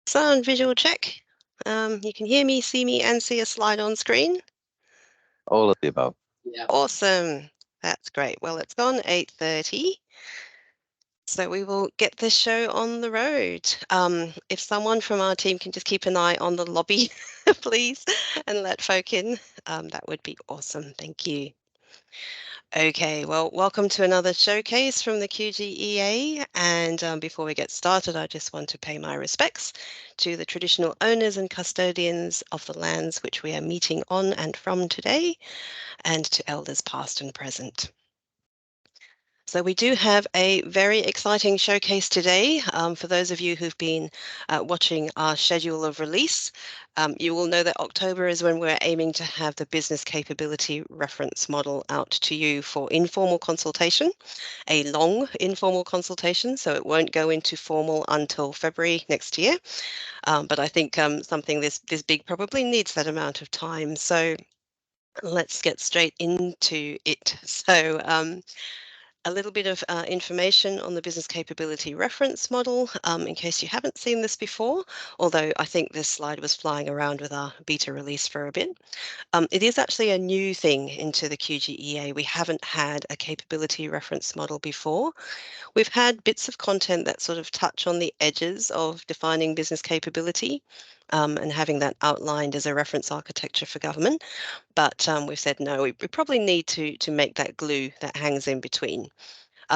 Sound visual check. You can hear me, see me, and see a slide on screen. All of the above. Yeah. Awesome. That's great. Well, it's gone 8:30. So we will get this show on the road. If someone from our team can just keep an eye on the lobby, please, and let folk in, that would be awesome. Thank you. Okay, well, welcome to another showcase from the QGEA. And before we get started, I just want to pay my respects to the traditional owners and custodians of the lands which we are meeting on and from today, and to elders past and present. So we do have a very exciting showcase today. For those of you who've been watching our schedule of release, you will know that October is when we're aiming to have the business capability reference model out to you for informal consultation, a long informal consultation, so it won't go into formal until February next year. But I think something this big probably needs that amount of time. So let's get straight into it. So a little bit of information on the business capability reference model in case you haven't seen this before, although I think this slide was flying around with our beta release for a bit. It is actually a new thing into the QGEA. We haven't had a capability reference model before. We've had bits of content that sort of touch on the edges of defining business capability and having that outlined as a reference architecture for government. But we've said, no, we probably need to make that glue that hangs in between.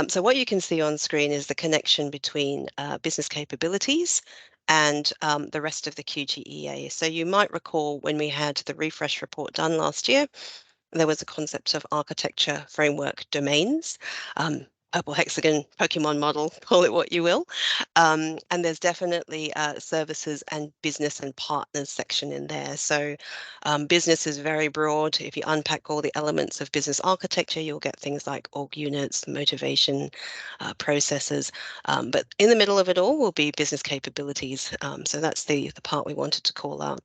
So what you can see on screen is the connection between business capabilities and the rest of the QGEA. So you might recall when we had the refresh report done last year, there was a concept of architecture framework domains, purple hexagon Pokemon model, call it what you will. And there's definitely services and business and partners section in there. So business is very broad. If you unpack all the elements of business architecture, you'll get things like org units, motivation, processes. But in the middle of it all will be business capabilities. So that's the part we wanted to call out.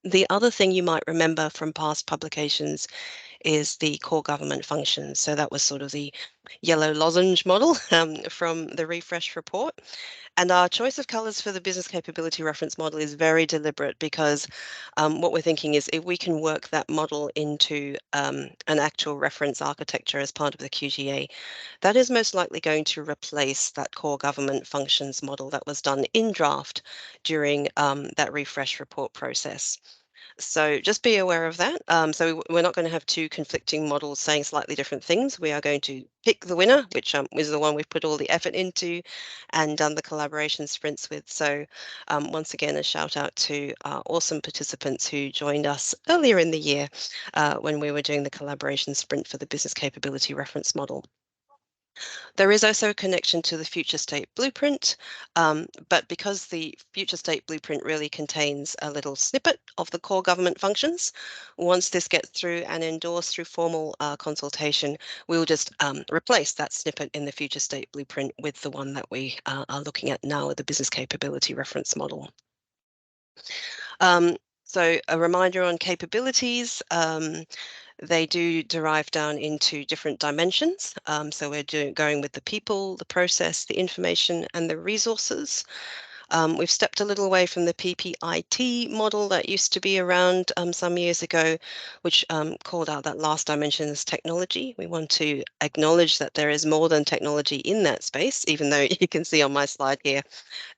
The other thing you might remember from past publications is the core government functions. So that was sort of the yellow lozenge model from the refresh report. And our choice of colours for the business capability reference model is very deliberate because what we're thinking is if we can work that model into an actual reference architecture as part of the QGA, that is most likely going to replace that core government functions model that was done in draft during that refresh report process. So just be aware of that. So we're not going to have two conflicting models saying slightly different things. We are going to pick the winner, which is the one we've put all the effort into and done the collaboration sprints with. So once again, a shout out to our awesome participants who joined us earlier in the year when we were doing the collaboration sprint for the business capability reference model. There is also a connection to the future state blueprint, but because the future state blueprint really contains a little snippet of the core government functions, once this gets through and endorsed through formal consultation, we'll just replace that snippet in the future state blueprint with the one that we are looking at now, the business capability reference model. So a reminder on capabilities. They do derive down into different dimensions. So we're going with the people, the process, the information, and the resources. We've stepped a little away from the PPIT model that used to be around some years ago, which called out that last dimension as technology. We want to acknowledge that there is more than technology in that space, even though you can see on my slide here,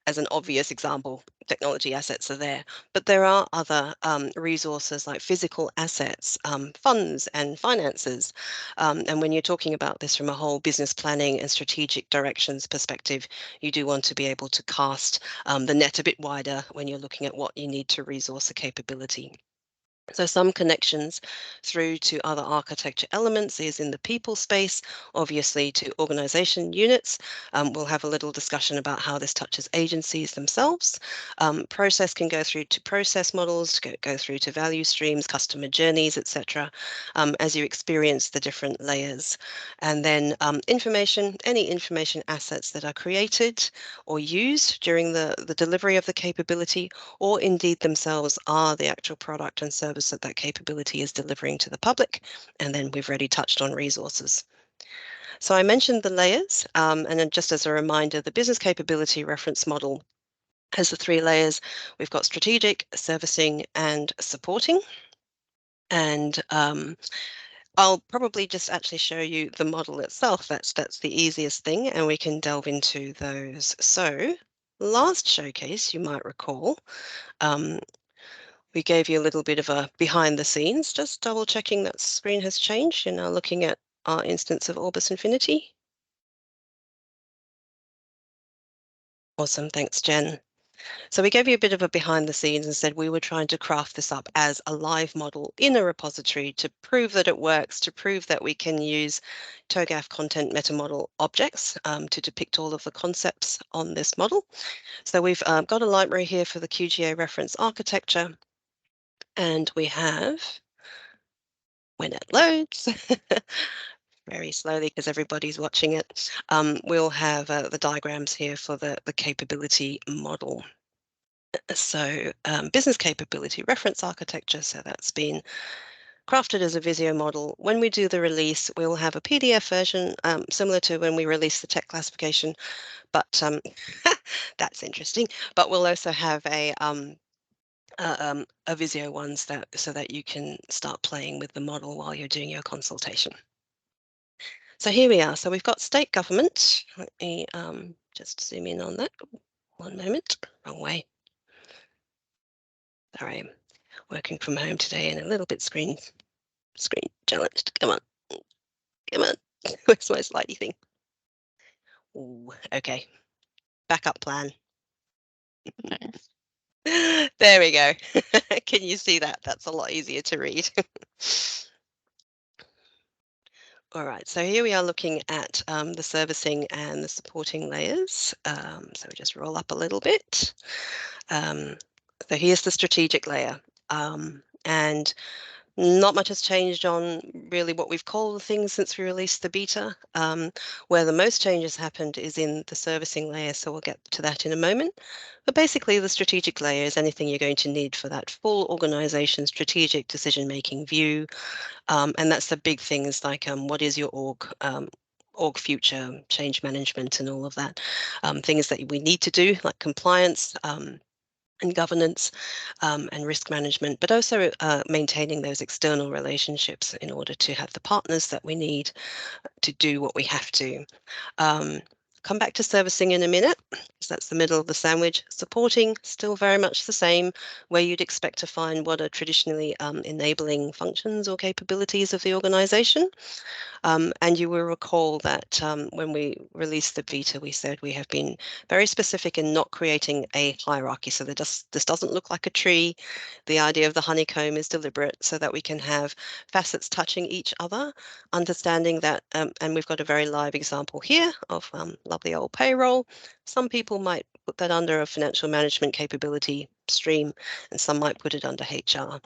as an obvious example, technology assets are there, but there are other resources like physical assets, funds and finances. And when you're talking about this from a whole business planning and strategic directions perspective, you do want to be able to cast the net a bit wider when you're looking at what you need to resource a capability. So some connections through to other architecture elements is in the people space, obviously to organization units. We'll have a little discussion about how this touches agencies themselves. Process can go through to process models, go through to value streams, customer journeys, etc. As you experience the different layers. And then information, any information assets that are created or used during the delivery of the capability, or indeed themselves are the actual product and service that capability is delivering to the public. And then we've already touched on resources. So I mentioned the layers, and then just as a reminder, the business capability reference model has the 3 layers. We've got strategic, servicing, and supporting. And I'll probably just actually show you the model itself. That's the easiest thing, and we can delve into those. So last showcase, you might recall, um, we gave you a little bit of a behind the scenes, just double checking that screen has changed. You're now looking at our instance of Orbis Infinity. Awesome, thanks, Jen. So we gave you a bit of a behind the scenes and said we were trying to craft this up as a live model in a repository to prove that it works, to prove that we can use TOGAF content metamodel objects to depict all of the concepts on this model. So we've got a library here for the QGEA reference architecture, and we have, when it loads, very slowly because everybody's watching it, we'll have the diagrams here for the capability model. So business capability reference architecture, so that's been crafted as a Visio model. When we do the release, we'll have a PDF version similar to when we release the tech classification, but that's interesting. But we'll also have a Visio one so that you can start playing with the model while you're doing your consultation. So here we are. So we've got state government. Let me just zoom in on that. One moment. Wrong way. Sorry, I'm working from home today and a little bit screen challenged. Come on. Come on. Where's my slidey thing? Ooh, okay. Backup plan. There we go. Can you see that? That's a lot easier to read. All right, so here we are looking at the servicing and the supporting layers. So we just roll up a little bit. So here's the strategic layer. And not much has changed on really what we've called things since we released the beta. Where the most changes happened is in the servicing layer, so we'll get to that in a moment. But basically, the strategic layer is anything you're going to need for that full organization strategic decision-making view. And that's the big things like what is your org future, change management, and all of that. Things that we need to do, like compliance, and governance and risk management, but also maintaining those external relationships in order to have the partners that we need to do what we have to. Come back to servicing in a minute, because that's the middle of the sandwich. Supporting, still very much the same, where you'd expect to find what are traditionally enabling functions or capabilities of the organization. And you will recall that when we released the beta, we said we have been very specific in not creating a hierarchy. So this doesn't look like a tree. The idea of the honeycomb is deliberate so that we can have facets touching each other, understanding that, and we've got a very live example here of lovely old payroll. Some people might put that under a financial management capability stream, and some might put it under HR.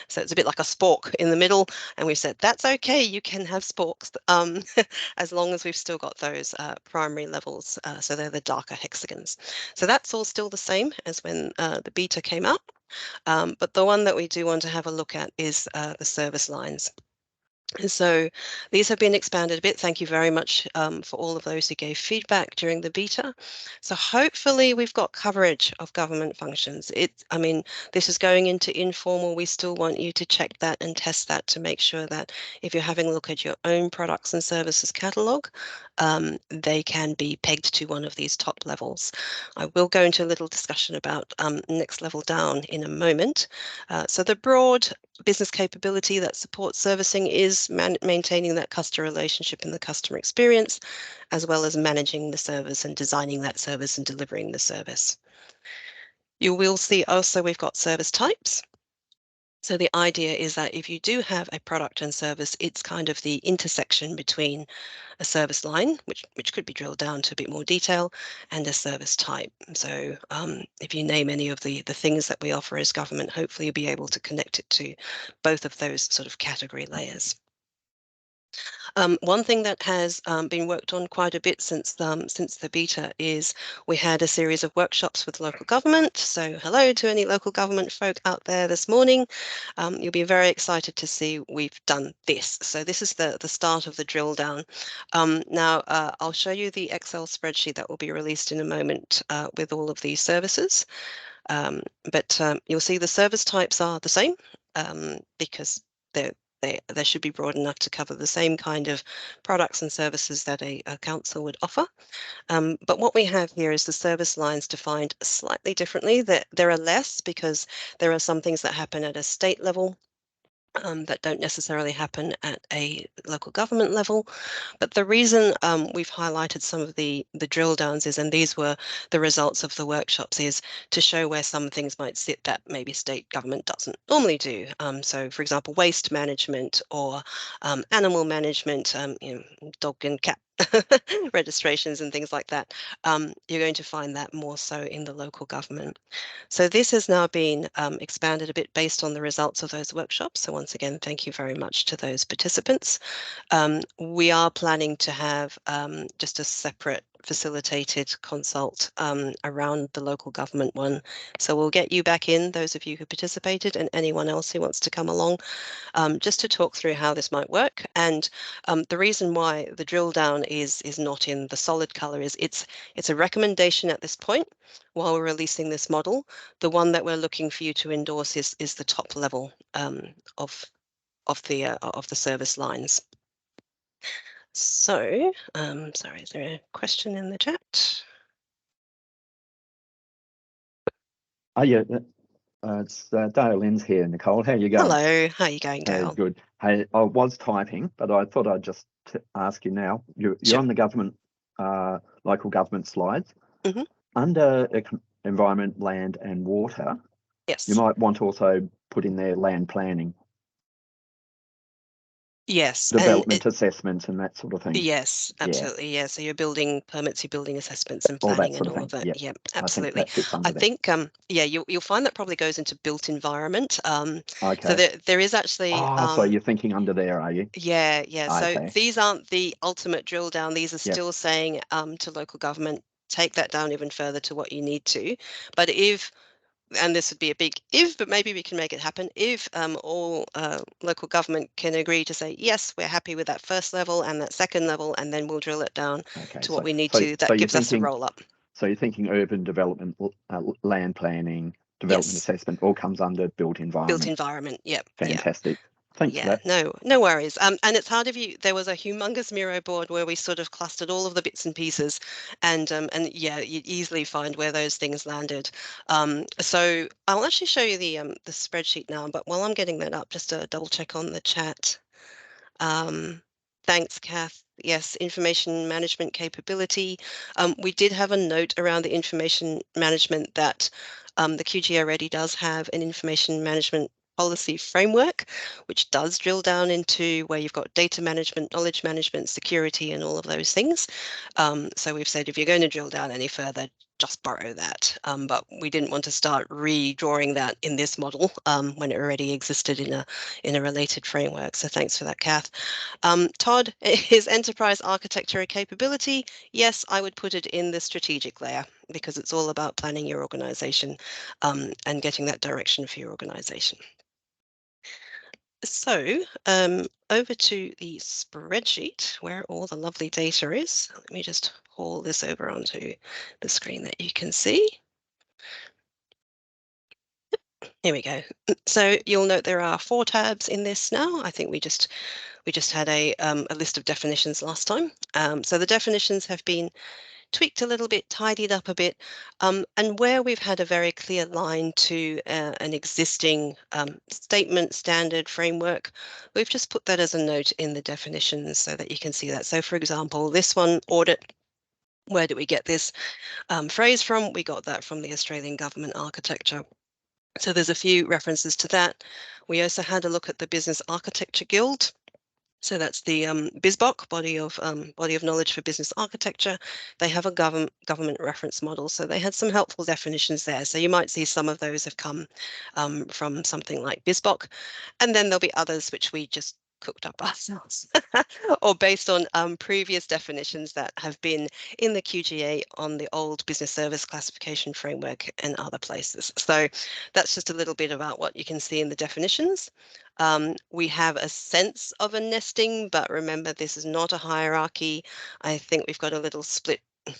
So it's a bit like a spork in the middle, and we've said that's okay, you can have sporks as long as we've still got those primary levels, so they're the darker hexagons. So that's all still the same as when the beta came out, but the one that we do want to have a look at is the service lines. So these have been expanded a bit. Thank you very much for all of those who gave feedback during the beta. So hopefully we've got coverage of government functions. I mean, this is going into informal. We still want you to check that and test that to make sure that if you're having a look at your own products and services catalog, they can be pegged to one of these top levels. I will go into a little discussion about next level down in a moment. So the broad business capability that supports servicing is maintaining that customer relationship and the customer experience, as well as managing the service and designing that service and delivering the service. You will see also we've got service types. So the idea is that if you do have a product and service, it's kind of the intersection between a service line, which could be drilled down to a bit more detail, and a service type. So if you name any of the things that we offer as government, hopefully you'll be able to connect it to both of those sort of category layers. One thing that has been worked on quite a bit since the beta is we had a series of workshops with local government. So hello to any local government folk out there this morning. You'll be very excited to see we've done this. So this is the start of the drill down. Now I'll show you the Excel spreadsheet that will be released in a moment with all of these services. But you'll see the service types are the same because they should be broad enough to cover the same kind of products and services that a council would offer. But what we have here is the service lines defined slightly differently. There are less because there are some things that happen at a state level that don't necessarily happen at a local government level. But the reason we've highlighted some of the drill downs is, and these were the results of the workshops, is to show where some things might sit that maybe state government doesn't normally do. So for example, waste management or animal management, dog and cat registrations and things like that. You're going to find that more so in the local government. So this has now been expanded a bit based on the results of those workshops. So once again, thank you very much to those participants. We are planning to have just a separate facilitated consult around the local government one. So we'll get you back in, those of you who participated and anyone else who wants to come along, just to talk through how this might work. And the reason why the drill down is not in the solid color is it's a recommendation at this point while we're releasing this model. The one that we're looking for you to endorse is the top level of the service lines. So, sorry, is there a question in the chat? Oh, yeah. It's Dale Lynn's here, Nicole. How are you going? Hello, how are you going, Dale? Good. Hey, I was typing, but I thought I'd just ask you now. You're Sure. on the government, local government slides. Mm-hmm. Under environment, land and water, Yes. you might want to also put in there land planning. Yes. Development assessments and that sort of thing. Yes, absolutely. Yeah. So you're building permits, you're building assessments and All that planning sort and of all of thing. it. Yep. Yeah, I think absolutely. that fits under I there. think yeah, you'll find that probably goes into built environment. Okay. So there is actually so you're thinking under there, are you? Yeah, yeah. So Okay. these aren't the ultimate drill down. These are Yep. still saying to local government, take that down even further to what you need to. But if, and this would be a big if, but maybe we can make it happen, if all local government can agree to say, yes, we're happy with that first level and that second level, and then we'll drill it down to what we need to, that gives us a roll up. So you're thinking urban development, land planning, development assessment, all comes under built environment. Built environment, yep. Fantastic. Thanks for that. No worries. And it's hard if you, there was a humongous Miro board where we sort of clustered all of the bits and pieces, and yeah, you'd easily find where those things landed. So I'll actually show you the spreadsheet now, but while I'm getting that up, just to double check on the chat. Thanks, Kath. Yes, information management capability. We did have a note around the information management that the QGEA already does have an information management policy framework, which does drill down into where you've got data management, knowledge management, security, and all of those things. So we've said if you're going to drill down any further, just borrow that. But we didn't want to start redrawing that in this model when it already existed in a related framework. So thanks for that, Kath. Todd, is enterprise architecture a capability? Yes, I would put it in the strategic layer because it's all about planning your organization and getting that direction for your organization. So over to the spreadsheet where all the lovely data is. Let me just haul this over onto the screen that you can see. Here we go. So you'll note there are 4 tabs in this now. I think we just had a list of definitions last time. So the definitions have been tweaked a little bit, tidied up a bit, and where we've had a very clear line to an existing statement, standard, framework, we've just put that as a note in the definitions so that you can see that. So for example, this one, audit, where do we get this phrase from? We got that from the Australian Government Architecture. So there's a few references to that. We also had a look at the Business Architecture Guild. So that's the BizBoc, body of knowledge for business architecture. They have a government reference model, so they had some helpful definitions there. So you might see some of those have come from something like BizBoc, and then there'll be others which we just cooked up ourselves or based on previous definitions that have been in the QGEA on the old business service classification framework and other places. So that's just a little bit about what you can see in the definitions. We have a sense of a nesting, but remember, this is not a hierarchy. I think we've got a little split. I'm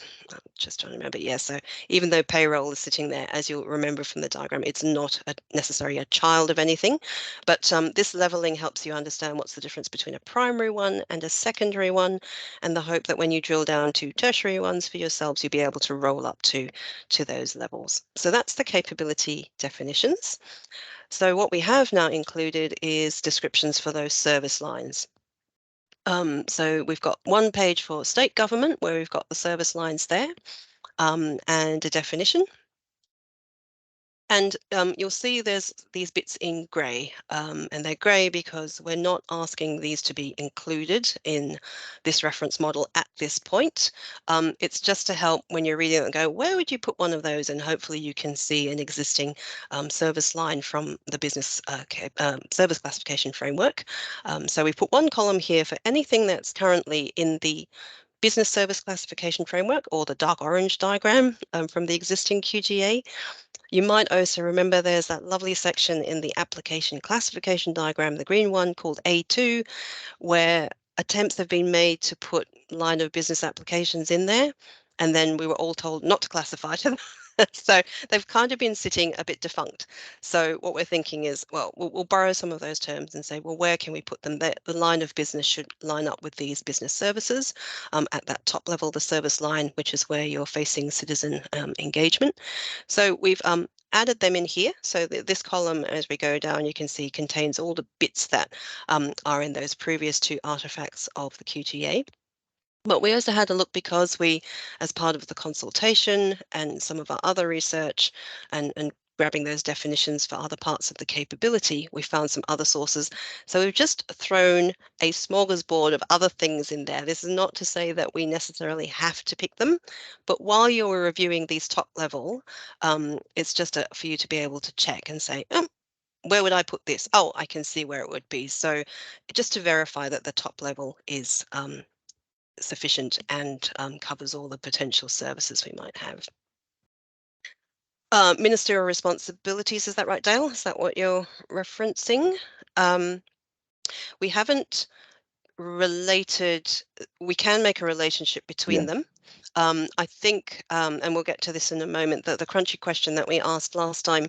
just trying to remember. Yeah, so even though payroll is sitting there, as you'll remember from the diagram, it's not necessarily a child of anything. But this leveling helps you understand what's the difference between a primary one and a secondary one, and the hope that when you drill down to tertiary ones for yourselves, you'll be able to roll up to those levels. So that's the capability definitions. So what we have now included is descriptions for those service lines. So we've got one page for state government where we've got the service lines there and a definition. And you'll see there's these bits in grey, and they're grey because we're not asking these to be included in this reference model at this point. It's just to help when you're reading it and go, where would you put one of those? And hopefully you can see an existing service line from the business service classification framework. So we put one column here for anything that's currently in the business service classification framework or the dark orange diagram from the existing QGEA. You might also remember there's that lovely section in the application classification diagram, the green one called A2, where attempts have been made to put line of business applications in there, and then we were all told not to classify them. So they've kind of been sitting a bit defunct. So what we're thinking is, well, we'll borrow some of those terms and say, well, where can we put them? The line of business should line up with these business services. At that top level, the service line, which is where you're facing citizen engagement. So we've added them in here. So this column, as we go down, you can see contains all the bits that are in those previous two artifacts of the QGEA. But we also had a look because we, as part of the consultation and some of our other research and grabbing those definitions for other parts of the capability, we found some other sources. So we've just thrown a smorgasbord of other things in there. This is not to say that we necessarily have to pick them, but while you're reviewing these top level, it's just for you to be able to check and say, where would I put this? Oh, I can see where it would be. So just to verify that the top level is sufficient and covers all the potential services we might have. Ministerial responsibilities, is that right, Dale? Is that what you're referencing? We haven't related, we can make a relationship between them. I think, and we'll get to this in a moment, that the crunchy question that we asked last time,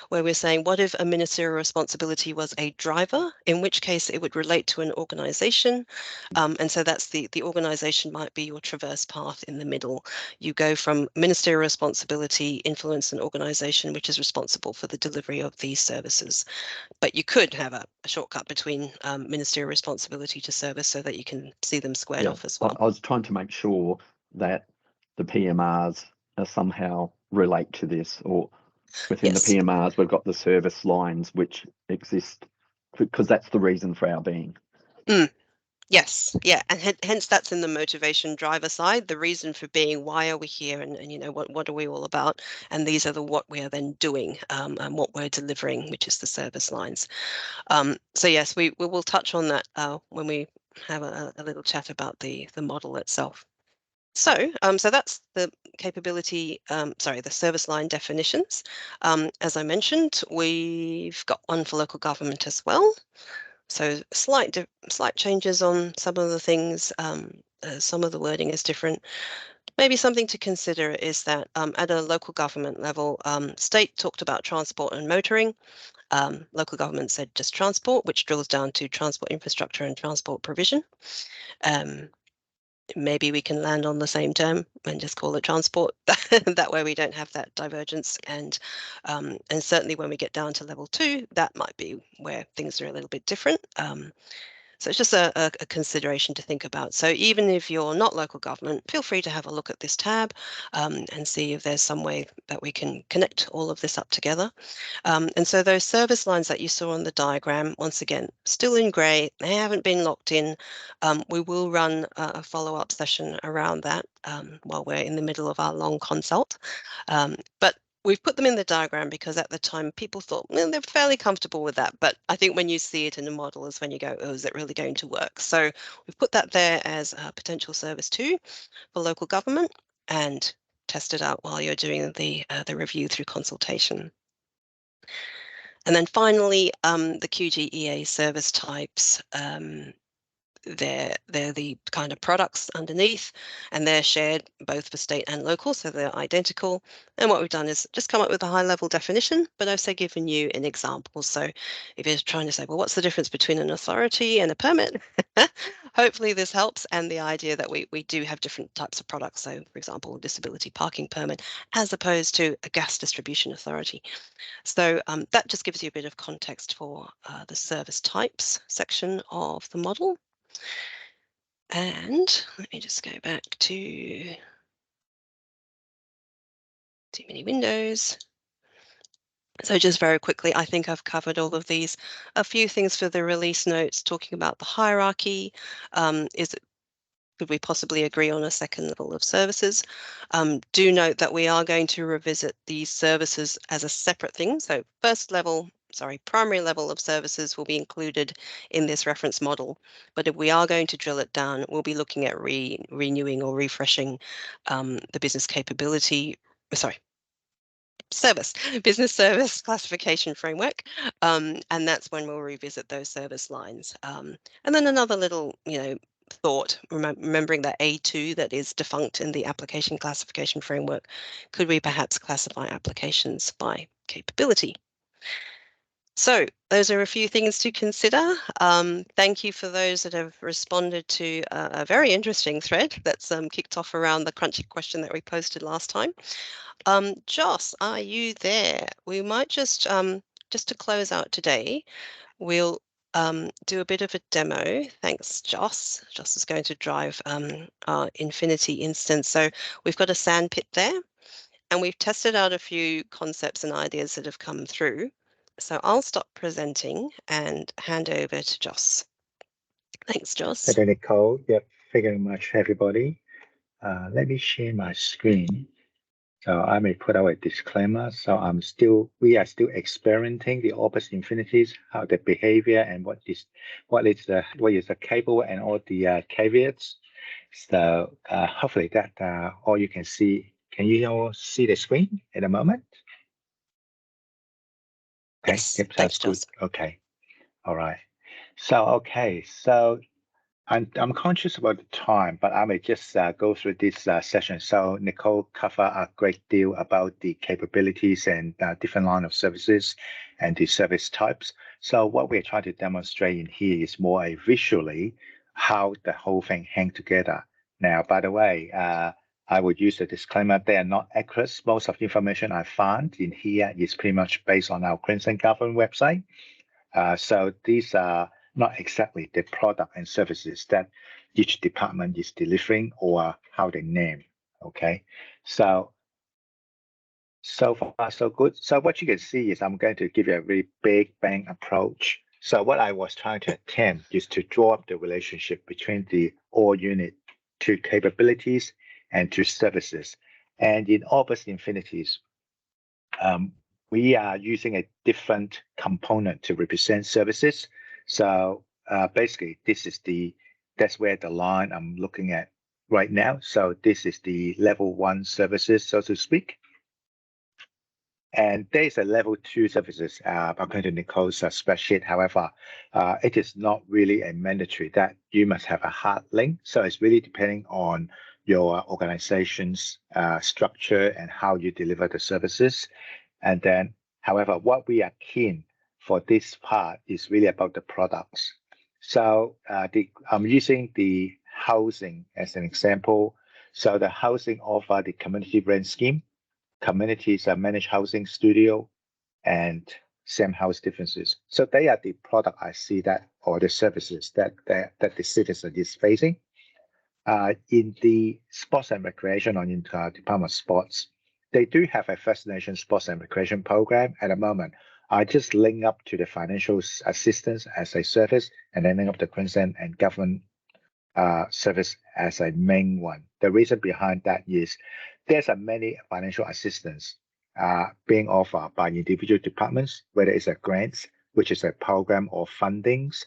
where we're saying, what if a ministerial responsibility was a driver, in which case it would relate to an organization? And so that's the organization might be your traverse path in the middle. You go from ministerial responsibility, influence an organization which is responsible for the delivery of these services. But you could have a shortcut between ministerial responsibility to service so that you can see them squared off as well. I was trying to make sure that the PMRs somehow relate to this, or within the PMRs, we've got the service lines which exist because that's the reason for our being. Yes, yeah, and hence that's in the motivation driver side, the reason for being, why are we here, and you know, what are we all about, and these are the what we are then doing and what we're delivering, which is the service lines. So yes, we will touch on that when we have a little chat about the model itself. So, so that's the capability, the service line definitions. As I mentioned, we've got one for local government as well. So slight changes on some of the things. Some of the wording is different. Maybe something to consider is that at a local government level, state talked about transport and motoring. Local government said just transport, which drills down to transport infrastructure and transport provision. Maybe we can land on the same term and just call it transport. That way we don't have that divergence. And certainly when we get down to level 2, that might be where things are a little bit different. So it's just a consideration to think about. So even if you're not local government, feel free to have a look at this tab and see if there's some way that we can connect all of this up together. And so those service lines that you saw on the diagram, once again, still in grey, they haven't been locked in. We will run a follow-up session around that while we're in the middle of our long consult. But we've put them in the diagram because at the time people thought, well, they're fairly comfortable with that. But I think when you see it in a model is when you go, oh, is it really going to work? So we've put that there as a potential service 2 for local government and test it out while you're doing the review through consultation. And then finally, the QGEA service types. They're the kind of products underneath, and they're shared both for state and local, so they're identical. And what we've done is just come up with a high-level definition, but I've also given you an example. So if you're trying to say, well, what's the difference between an authority and a permit? Hopefully this helps, and the idea that we do have different types of products. So, for example, disability parking permit as opposed to a gas distribution authority. So that just gives you a bit of context for the service types section of the model. And let me just go back to too many windows. So just very quickly, I think I've covered all of these. A few things for the release notes, talking about the hierarchy. Could we possibly agree on a second level of services? Do note that we are going to revisit these services as a separate thing. So primary level of services will be included in this reference model. But if we are going to drill it down, we'll be looking at renewing or refreshing the business capability, business service classification framework. And that's when we'll revisit those service lines. And then another little, thought, remembering that A2 that is defunct in the application classification framework, could we perhaps classify applications by capability? So those are a few things to consider. Thank you for those that have responded to a very interesting thread that's kicked off around the crunchy question that we posted last time. Joss, are you there? We might just to close out today, we'll do a bit of a demo. Thanks, Joss. Joss is going to drive our Infinity instance. So we've got a sand pit there, and we've tested out a few concepts and ideas that have come through. So I'll stop presenting and hand over to Joss. Thanks, Joss. Hello, Nicole. Yep, thank you very much, everybody. Let me share my screen. So I may put out a disclaimer. So we are still experimenting the Orbis Infinities, how the behavior and what is the cable and all the caveats. So hopefully that all you can see. Can you all see the screen at the moment? Okay. Yes. Yep, Thanks, good. Joss. Okay. All right. So I'm conscious about the time, but I may just go through this session. So Nicole covered a great deal about the capabilities and different line of services and the service types. So what we're trying to demonstrate in here is more visually how the whole thing hangs together. Now, by the way, I would use a disclaimer. They are not accurate. Most of the information I found in here is pretty much based on our Queensland government website. So these are not exactly the product and services that each department is delivering or how they name. Okay, so far so good. So what you can see is I'm going to give you a very big bang approach. So what I was trying to attempt is to draw up the relationship between the all unit to capabilities and to services. And in Orbis Infinities, we are using a different component to represent services. So basically, that's where the line I'm looking at right now. So this is the level 1 services, so to speak. And there's a level 2 services according to Nicole's spreadsheet. However, it is not really a mandatory that you must have a hard link. So it's really depending on your organization's structure and how you deliver the services. And then, however, what we are keen for this part is really about the products. So I'm using the housing as an example. So the housing offer the community rent scheme, communities managed housing studio, and same house differences. So they are the product I see that, or the services that the citizen is facing. In the sports and recreation or in Department of Sports, they do have a First Nation sports and recreation program at the moment. I just link up to the financial assistance as a service and then link up the Queensland and government service as a main one. The reason behind that is there's many financial assistance being offered by individual departments, whether it's a grants, which is a program or fundings,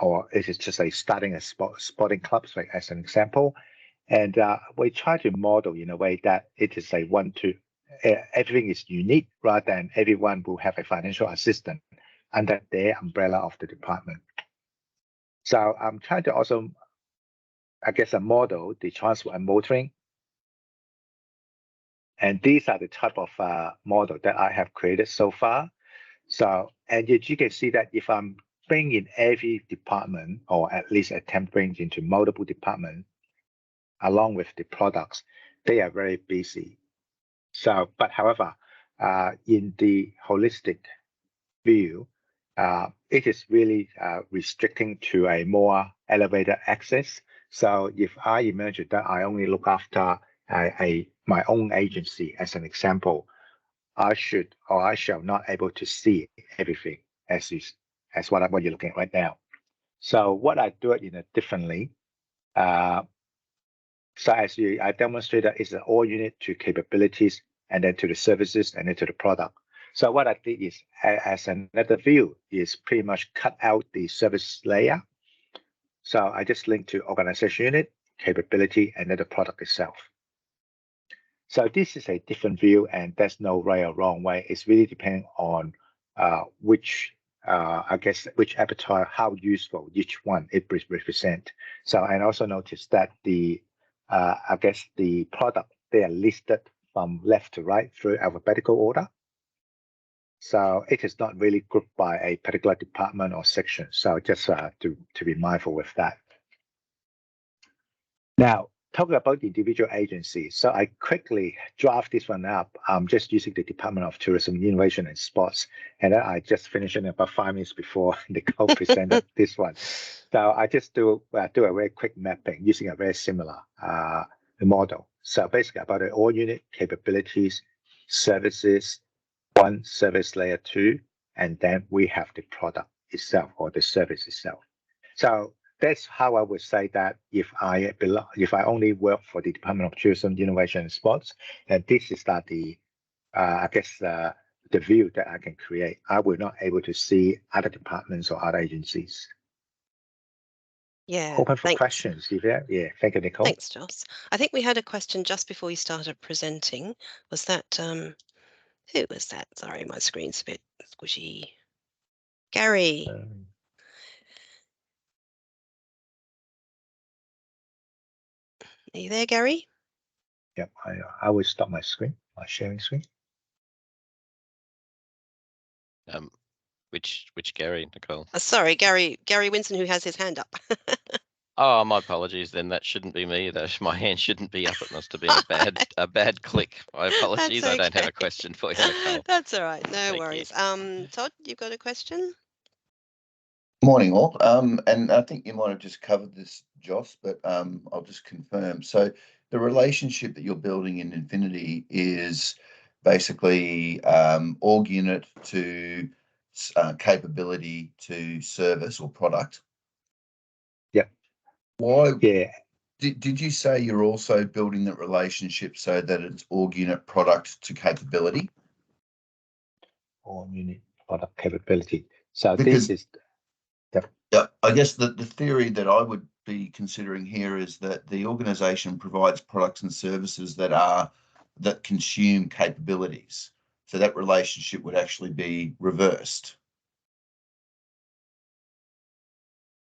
or it is just a starting a sporting clubs, like as an example. And we try to model in a way that it is a everything is unique rather than everyone will have a financial assistant under their umbrella of the department. So I'm trying to also, I guess, a model the transport and motoring. And these are the type of model that I have created so far. So, and you can see that if I'm bringing in every department, or at least attempt bringing into multiple departments, along with the products, they are very busy. So, but however, in the holistic view, it is really restricting to a more elevated access. So if I imagine that I only look after my own agency as an example, I should or I shall not able to see everything as what you're looking at right now. So what I do it differently. So as I demonstrated, it's an all unit to capabilities, and then to the services, and then to the product. So what I did is, as another view, is pretty much cut out the service layer. So I just link to organization unit, capability, and then the product itself. So this is a different view, and there's no right or wrong way. It's really depending on which appetite, how useful each one it represent. So and also notice that the the product, they are listed from left to right through alphabetical order. So it is not really grouped by a particular department or section. So just to be mindful with that. Now, talking about the individual agencies, so I quickly draft this one up. I'm just using the Department of Tourism, Innovation and Sports, and then I just finished it about 5 minutes before Nicole presented this one. So I just do a very quick mapping using a very similar model. So basically about the all unit capabilities, services, one service layer 2, and then we have the product itself or the service itself. So that's how I would say that if I only work for the Department of Tourism, Innovation and Sports, and this is that the view that I can create. I will not able to see other departments or other agencies. Yeah. Open for Thanks. questions, Yvette. Yeah, thank you, Nicole. Thanks, Joss. I think we had a question just before you started presenting. Was that who was that? Sorry, my screen's a bit squishy. Gary. Are you there, Gary? Yep, I will stop my screen, my sharing screen. Which Gary, Nicole? Sorry, Gary Winson, who has his hand up. Oh, my apologies. Then that shouldn't be me. My hand shouldn't be up. It must have been a bad click. My apologies. Okay. I don't have a question for you, Nicole. That's all right. No Thank worries. you. Todd, you've got a question? Morning, all. And I think you might have just covered this, Joss, but I'll just confirm. So the relationship that you're building in Infinity is basically org unit to capability to service or product. Yeah. Why? Yeah. Did you say you're also building that relationship so that it's org unit product to capability? Org unit product capability. So Because, this is. Yeah, I guess the theory that I would be considering here is that the organization provides products and services that consume capabilities. So that relationship would actually be reversed.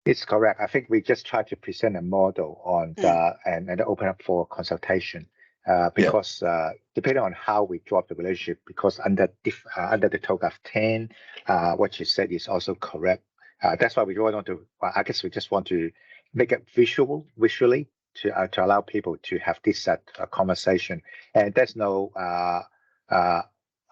It's correct. I think we just try to present a model on and open up for consultation because depending on how we draw the relationship, because under the TOGAF 10, what you said is also correct. That's why we want to. I guess we just want to make it visually to allow people to have this conversation, and there's no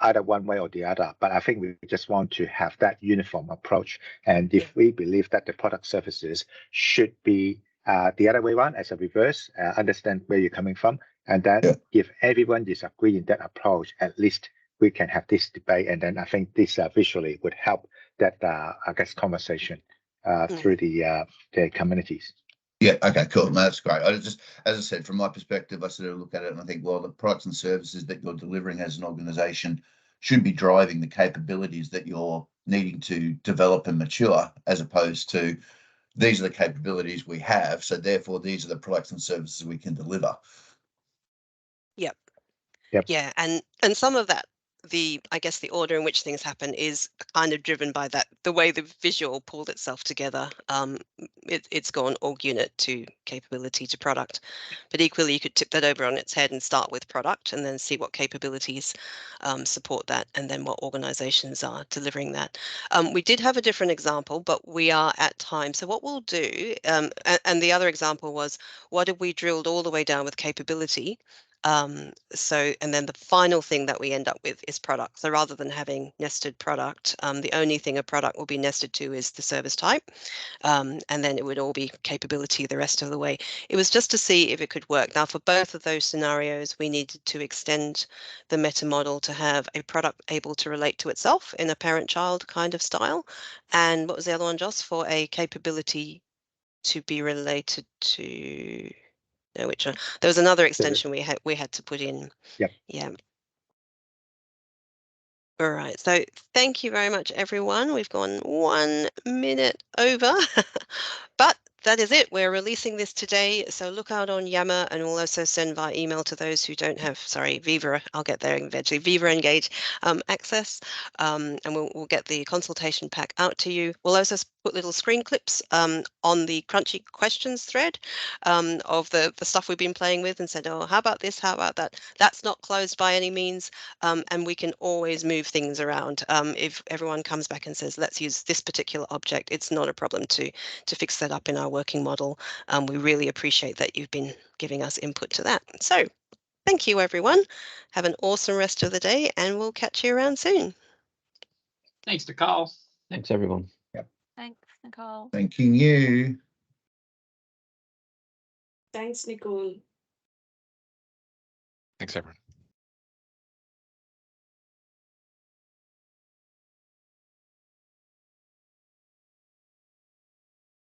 either one way or the other. But I think we just want to have that uniform approach. And if we believe that the product services should be the other way around as a reverse, understand where you're coming from, and then if everyone is agreeing that approach, at least we can have this debate. And then I think this visually would help that conversation through the communities. Yeah, okay, cool. No, that's great. I just, as I said, from my perspective, I sort of look at it and I think, well, the products and services that you're delivering as an organization should be driving the capabilities that you're needing to develop and mature, as opposed to these are the capabilities we have, so therefore these are the products and services we can deliver. Yep. Yep. Yeah, and some of that, I guess the order in which things happen is kind of driven by that, the way the visual pulled itself together. It's gone org unit to capability to product, but equally you could tip that over on its head and start with product and then see what capabilities support that, and then what organizations are delivering that. We did have a different example, but we are at time. So what we'll do, and the other example was, what if we drilled all the way down with capability? And then the final thing that we end up with is product. So rather than having nested product, the only thing a product will be nested to is the service type. And then it would all be capability the rest of the way. It was just to see if it could work. Now, for both of those scenarios, we needed to extend the meta model to have a product able to relate to itself in a parent-child kind of style. And what was the other one, Joss? For a capability to be related to... No, which one? There was another extension we had to put in. Yep. Yeah. All right. So thank you very much, everyone. We've gone 1 minute over, but that is it. We're releasing this today, so look out on Yammer, and we'll also send via email to those who don't have, Viva, I'll get there eventually, Viva Engage access, and we'll get the consultation pack out to you. We'll also put little screen clips on the Crunchy questions thread of the stuff we've been playing with, and said, oh, how about this, how about that? That's not closed by any means, and we can always move things around. If everyone comes back and says, let's use this particular object, it's not a problem to fix that up in our working model. We really appreciate that you've been giving us input to that. So thank you, everyone. Have an awesome rest of the day, and we'll catch you around soon. Thanks, Nicole. Thanks, everyone. Thanks, Nicole. Thank you. Thanks, Nicole. Thanks, everyone.